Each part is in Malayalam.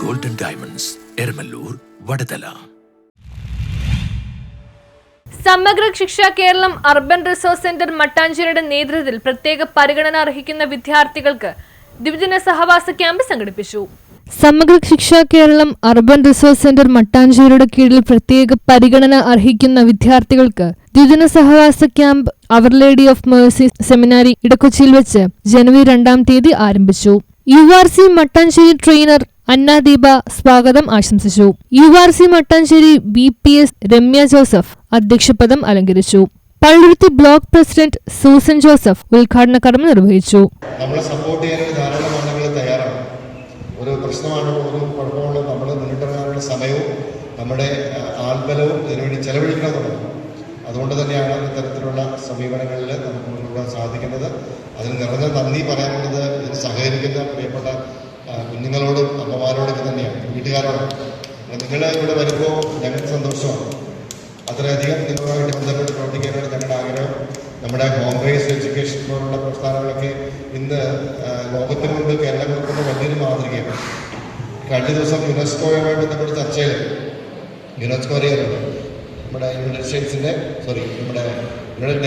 Golden diamonds Eramallur Vadathala. സമഗ്ര Shiksha Keralam urban resource centre മട്ടാഞ്ചേരിയുടെ നേതൃത്വത്തിൽ പ്രത്യേക പരിഗണന അർഹിക്കുന്ന വിദ്യാർത്ഥികൾക്ക് ദ്വിദിന സഹവാസ ക്യാമ്പ് സംഘടിപ്പിച്ചു. Samagra Shiksha Keralam urban resource centre മട്ടാഞ്ചേരിയുടെ കീഴിൽ പ്രത്യേക പരിഗണന അർഹിക്കുന്ന വിദ്യാർത്ഥികൾക്ക് ദ്വിദിന സഹവാസ camp Our Lady of Mercy seminary ഇടക്കൊച്ചിയിൽ വെച്ച് ജനുവരി 2-ാം തീയതി ആരംഭിച്ചു. URC മട്ടാഞ്ചേരി ട്രെയിനർ അന്ന ദീപ സ്വാഗതം ആശംസിച്ചു. URC മട്ടാഞ്ചേരി BPS രമ്യ ജോസഫ് അധ്യക്ഷപദം അലങ്കരിച്ചു. പള്ളുരുത്തി ബ്ലോക്ക് പ്രസിഡന്റ് സൂസൻ ജോസഫ് ഉദ്ഘാടന കർമ്മം നിർവഹിച്ചു. നമ്മളെ സപ്പോർട്ട് ചെയ്യാൻ ധാരാളം ആളുകൾ തയ്യാറാണ്. ഒരു പ്രശ്നമാണ്, ഒരു കുഴപ്പമുള്ള നമ്മൾ മുന്നിട്ടിറങ്ങാനുള്ള സമയവും നമ്മുടെ ആൾബലവും ഇതിനുവേണ്ടി ചെലവഴിക്കണമെന്നുള്ളത്. അതുകൊണ്ട് തന്നെയാണ് ഇത്തരത്തിലുള്ള സമീപനങ്ങളിൽ നമുക്ക് മുന്നോട്ട് സാധിക്കുന്നത്. അതിന് നിറഞ്ഞ നന്ദി പറയാനുള്ളത് ഇതിന് സഹകരിക്കുന്ന പ്രിയപ്പെട്ട കുഞ്ഞുങ്ങളോടും അമ്മമാരോടൊക്കെ തന്നെയാണ്, വീട്ടുകാരോടും. നിങ്ങൾ ഇവിടെ വരുമ്പോൾ ഞങ്ങൾക്ക് സന്തോഷമാണ്. അത്രയധികം നിങ്ങളുമായിട്ട് ബന്ധപ്പെട്ട് പ്രവർത്തിക്കാനാണ് ഞങ്ങളുടെ ആഗ്രഹം. നമ്മുടെ ഹോം ബേസ്ഡ് എഡ്യൂക്കേഷൻ പോലുള്ള പ്രസ്ഥാനങ്ങളൊക്കെ ഇന്ന് ലോകത്തിന് മുമ്പ് കേരളം കൊടുക്കുന്ന വലിയൊരു മാതൃകയാണ്. കഴിഞ്ഞ ദിവസം യുനെസ്കോയുമായി ബന്ധപ്പെട്ട ചർച്ചയിൽ യുനെസ്കോ അറിയാറുണ്ട്, നമ്മുടെ യുണൈറ്റഡ്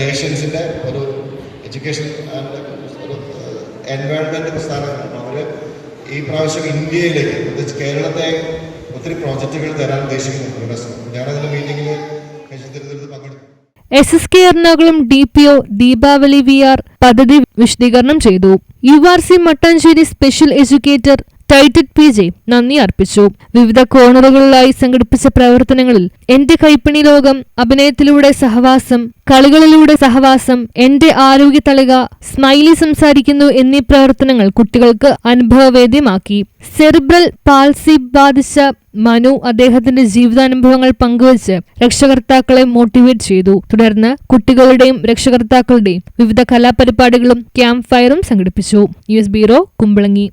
നേഷൻസിൻ്റെ ഒരു എഡ്യൂക്കേഷൻ ആൻഡ് ഒരു എൻവയോൺമെൻറ്റ് പ്രസ്ഥാനമാണ്. അവർ ഈ പ്രാവശ്യം ഇന്ത്യയിലേക്ക്, പ്രത്യേകിച്ച് കേരളത്തെ ഒത്തിരി പ്രോജക്റ്റുകൾ തരാൻ ഉദ്ദേശിക്കുന്നു യുനെസ്കോ. ഞാനതിൻ്റെ മീറ്റിങ്ങിൽ പങ്കെടുത്തു. SSK Ernakulam DPO Deepavali VR പദ്ധതി വിശദീകരണം ചെയ്തു. URC മട്ടാഞ്ചേരി സ്പെഷ്യൽ എഡ്യൂക്കേറ്റർ ടൈറ്റഡ് PJ നന്ദി അർപ്പിച്ചു. വിവിധ കോണറുകളിലായി സംഘടിപ്പിച്ച പ്രവർത്തനങ്ങളിൽ എന്റെ കൈപ്പണി ലോകം, അഭിനയത്തിലൂടെ സഹവാസം, കളികളിലൂടെ സഹവാസം, എന്റെ ആരോഗ്യ തളിക, സ്മൈലി സംസാരിക്കുന്നു എന്നീ പ്രവർത്തനങ്ങൾ കുട്ടികൾക്ക് അനുഭവവേദ്യമാക്കി. സെറിബ്രൽ പാൾസി ബാധിച്ച മനു അദ്ദേഹത്തിന്റെ ജീവിതാനുഭവങ്ങൾ പങ്കുവച്ച് രക്ഷകർത്താക്കളെ മോട്ടിവേറ്റ് ചെയ്തു. തുടർന്ന് കുട്ടികളുടെയും രക്ഷകർത്താക്കളുടെയും വിവിധ കലാപരിപാടികളും ക്യാമ്പ് ഫയറും സംഘടിപ്പിച്ചു. News bureau, Kumbalangi.